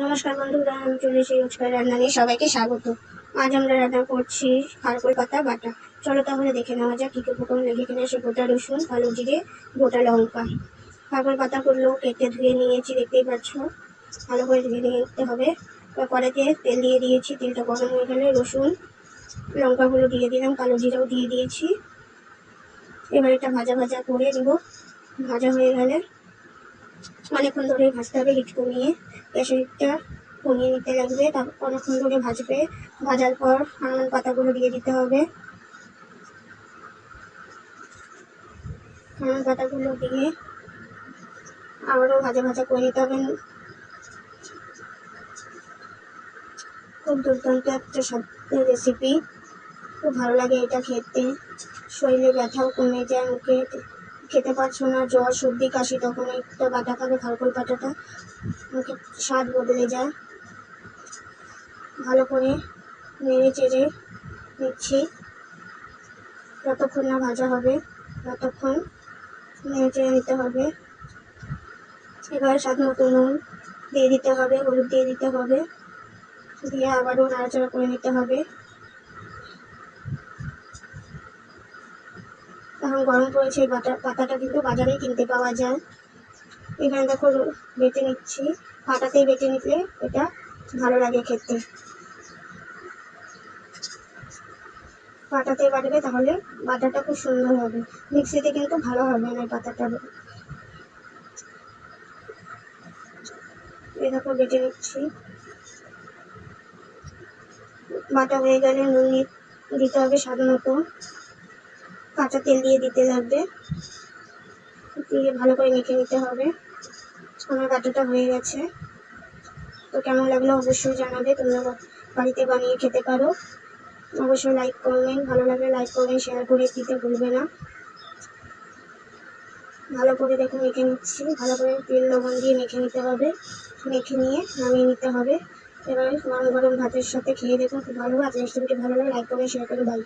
নমস্কার বন্ধুরা, আমি চলে এসেছি রোজকার রান্না নিয়ে। সবাইকে স্বাগত। আজ আমরা রান্না করছি খারকোল পাতা বাটা। চলো তাহলে দেখে নেওয়া যাক কী কী উপকরণ লেগে কিনে এসে গোটা রসুন, কালো জিরে, গোটা লঙ্কা। খারকোল পাতাগুলো কেটে ধুয়ে নিয়েছি, দেখতেই পাচ্ছ। ভালো করে ধুয়ে নিতে হবে। কড়াইতে তেল দিয়ে দিয়েছি, তেলটা গরম হয়ে গেলে রসুন লঙ্কাগুলো দিয়ে দিলাম, কালো জিরাও দিয়ে দিয়েছি। এবার এটা ভাজা ভাজা করে দেব। ভাজা হয়ে গেলে অনেকক্ষণ ধরে ভাজতে হবে, হিট কমিয়ে গ্যাসটা কমিয়ে নিতে লাগবে। তারপর অনেকক্ষণ ধরে ভাজবে। ভাজার পর পাতাগুলো দিয়ে দিতে হবে। পাতাগুলো দিয়ে আবারও ভাজা ভাজা করে নিতে হবে। খুব দুর্দান্ত একটা স্বাদের রেসিপি, খুব ভালো লাগে এটা খেতে। শরীরে ব্যথাও কমে যায়, মুখে খেতে পারছো না, জ্বর সর্দি কাশি, তখন একটা বাটা খাবে খারকোল পাতাটা, মুখে স্বাদ বদলে যায়। ভালো করে নেড়ে চেড়ে নিচ্ছি, যতক্ষণ না ভাজা হবে ততক্ষণ নেড়ে চেড়ে নিতে হবে। এবার স্বাদ মতো নুন দিয়ে দিতে হবে, হলুদ দিয়ে দিতে হবে, দিয়ে আবারও নাড়াচাড়া করে নিতে হবে। এখন গরম পড়েছে, পাতাটা কিন্তু বাজারে কিনতে পাওয়া যায়। এখানে দেখো বেটে নিচ্ছি, পাটাতেই বেটে নিলে এটা ভালো লাগে খেতে। পাটাতে বাটবে, তাহলে বাটাটা খুব সুন্দর হবে। মিক্সিতে কিন্তু ভালো হবে না পাতাটা। এরকম বেটে নিচ্ছি। বাটা হয়ে গেলে নুন দিতে হবে স্বাদ মতো, কাঁচা তেল দিয়ে দিতে লাগবে, দিয়ে ভালো করে মেখে নিতে হবে। আমার বাটাটা হয়ে গেছে। তো কেমন লাগলো অবশ্যই জানাবে, তোমরা বাড়িতে বানিয়ে খেতে পারো। অবশ্যই লাইক করবেন, ভালো লাগলে লাইক করবেন, শেয়ার করে দিতে ভুলবে না। ভালো করে দেখো মেখে নিচ্ছি, ভালো করে তেল লবণ দিয়ে মেখে নিতে হবে। মেখে নিয়ে নামিয়ে নিতে হবে। এবার গরম গরম ভাতের সাথে খেয়ে দেখুন, খুব ভালো। আজকের রেসিপিটি ভালো লাগে লাইক করবেন, শেয়ার করে বাই।